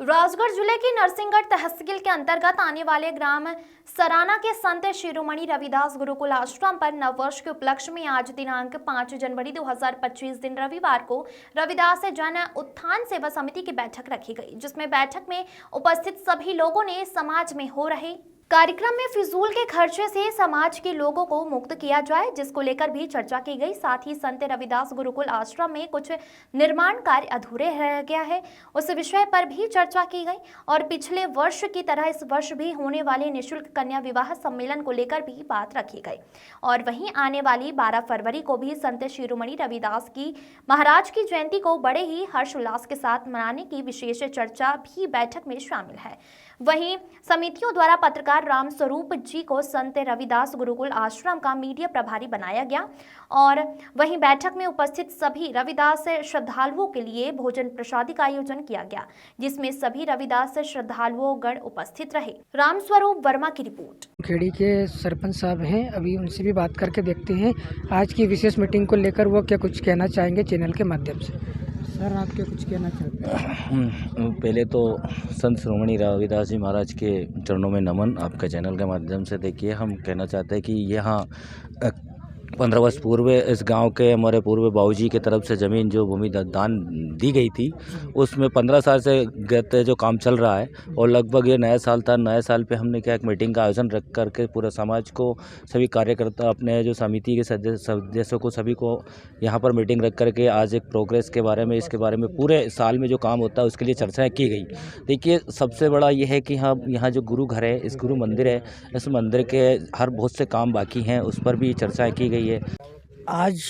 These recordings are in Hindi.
राजगढ़ जिले की नरसिंहगढ़ तहसील के अंतर्गत आने वाले ग्राम सराना के संत शिरोमणि रविदास गुरुकुल आश्रम पर नववर्ष के उपलक्ष्य में आज दिनांक 5 जनवरी 2025 दिन रविवार को रविदास जन उत्थान सेवा समिति की बैठक रखी गई, जिसमें बैठक में उपस्थित सभी लोगों ने समाज में हो रहे कार्यक्रम में फिजूल के खर्चे से समाज के लोगों को मुक्त किया जाए, जिसको लेकर भी चर्चा की गई। साथ ही संत रविदास गुरुकुल आश्रम में कुछ निर्माण कार्य अधूरे रह गया है, उस विषय पर भी चर्चा की गई और पिछले वर्ष की तरह इस वर्ष भी होने वाले निःशुल्क कन्या विवाह सम्मेलन को लेकर भी बात रखी गई। और वहीं आने वाली 12 फरवरी को भी संत शिरोमणि रविदास की महाराज की जयंती को बड़े ही हर्षोल्लास के साथ मनाने की विशेष चर्चा भी बैठक में शामिल है। वहीं समितियों द्वारा पत्रकार राम स्वरूप जी को संत रविदास गुरुकुल आश्रम का मीडिया प्रभारी बनाया गया और वहीं बैठक में उपस्थित सभी रविदास श्रद्धालुओं के लिए भोजन प्रसादी का आयोजन किया गया, जिसमें सभी रविदास श्रद्धालुओं गण उपस्थित रहे। राम स्वरूप वर्मा की रिपोर्ट। खेड़ी के सरपंच साहब हैं, अभी उनसे भी बात करके देखते हैं आज की विशेष मीटिंग को लेकर वो क्या कुछ कहना चाहेंगे चैनल के माध्यम से। सर, आप क्या कुछ कहना चाहते हैं? पहले तो संत शिरोमणि रविदास जी महाराज के चरणों में नमन। आपके चैनल के माध्यम से देखिए, हम कहना चाहते हैं कि यहाँ 15 वर्ष पूर्व इस गांव के हमारे पूर्व बाबूजी की तरफ से ज़मीन जो भूमि दान दी गई थी, उसमें 15 साल से गत जो काम चल रहा है और लगभग ये नया साल था। नए साल पे हमने क्या एक मीटिंग का आयोजन रख करके पूरे समाज को, सभी कार्यकर्ता, अपने जो समिति के सदस्यों को, सभी को यहाँ पर मीटिंग रख करके आज एक प्रोग्रेस के बारे में, इसके बारे में पूरे साल में जो काम होता है उसके लिए चर्चाएँ की गई। देखिए, सबसे बड़ा ये है कि हाँ, यहाँ जो गुरु घर है, इस गुरु मंदिर है, इस मंदिर के हर बहुत से काम बाकी हैं, उस पर भी चर्चाएँ की गई है। आज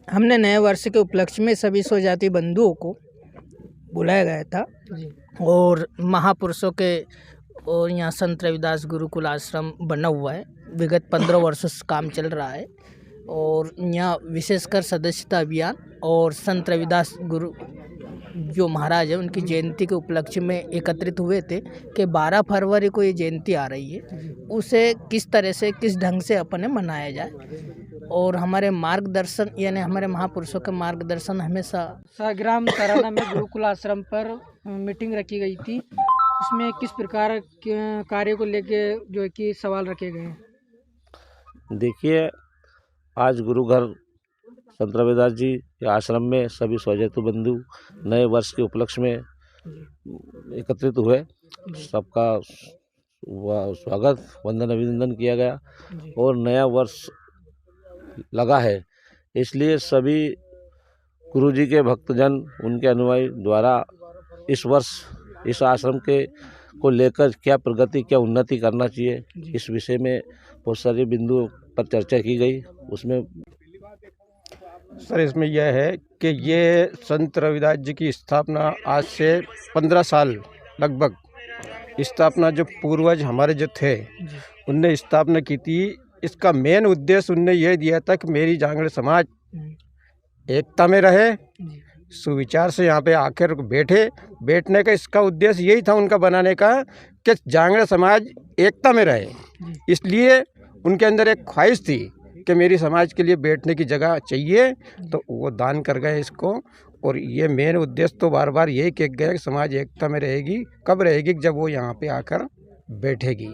हमने नए वर्ष के उपलक्ष्य में सभी स्वजाति बंधुओं को बुलाया गया था और महापुरुषों के और यहाँ संत रविदास गुरुकुल आश्रम बना हुआ है। विगत 15 वर्षों से काम चल रहा है और यहाँ विशेषकर सदस्यता अभियान और संत रविदास गुरु जो महाराज है उनकी जयंती के उपलक्ष्य में एकत्रित हुए थे कि 12 फरवरी को ये जयंती आ रही है, उसे किस तरह से, किस ढंग से अपने मनाया जाए। और हमारे मार्गदर्शन यानी हमारे महापुरुषों के मार्गदर्शन हमेशा ग्राम सराना में गुरुकुल आश्रम पर मीटिंग रखी गई थी। उसमें किस प्रकार के कार्य को लेके जो है कि सवाल रखे गए हैं। देखिए, आज गुरु घर संत रविदास जी के आश्रम में सभी स्वजाति बंधु नए वर्ष के उपलक्ष्य में एकत्रित हुए। सबका स्वागत, वंदन, अभिनंदन किया गया और नया वर्ष लगा है, इसलिए सभी गुरु जी के भक्तजन, उनके अनुयायी द्वारा इस वर्ष इस आश्रम के को लेकर क्या प्रगति, क्या उन्नति करना चाहिए, इस विषय में बहुत सारे बिंदुओं पर चर्चा की गई। उसमें सर, इसमें यह है कि ये संत रविदास जी की स्थापना आज से 15 साल लगभग, स्थापना जो पूर्वज हमारे जो थे उनने स्थापना की थी। इसका मेन उद्देश्य उनने यह दिया था कि मेरी जांगड़ समाज एकता में रहे, सुविचार से यहाँ पे आकर बैठने का इसका उद्देश्य यही था उनका बनाने का कि जांगड़ समाज एकता में रहे। इसलिए उनके अंदर एक ख्वाहिश थी कि मेरी समाज के लिए बैठने की जगह चाहिए, तो वो दान कर गए इसको। और ये मेन उद्देश्य तो बार बार यही कह गया कि समाज एकता में रहेगी, कब रहेगी, जब वो यहाँ पे आकर बैठेगी।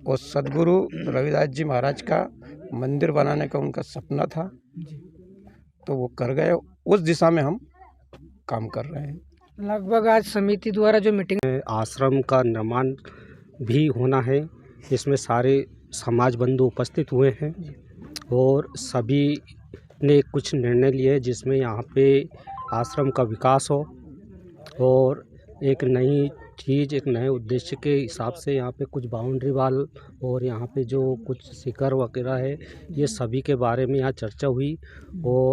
और सदगुरु रविदास जी महाराज का मंदिर बनाने का उनका सपना था, तो वो कर गए। उस दिशा में हम काम कर रहे हैं। लगभग आज समिति द्वारा जो मीटिंग आश्रम का निर्माण भी होना है, इसमें सारे समाज बंधु उपस्थित हुए हैं और सभी ने कुछ निर्णय लिए जिसमें यहाँ पे आश्रम का विकास हो और एक नई चीज़, एक नए उद्देश्य के हिसाब से यहाँ पे कुछ बाउंड्री वाल और यहाँ पे जो कुछ शिखर वगैरह है, ये सभी के बारे में यहाँ चर्चा हुई और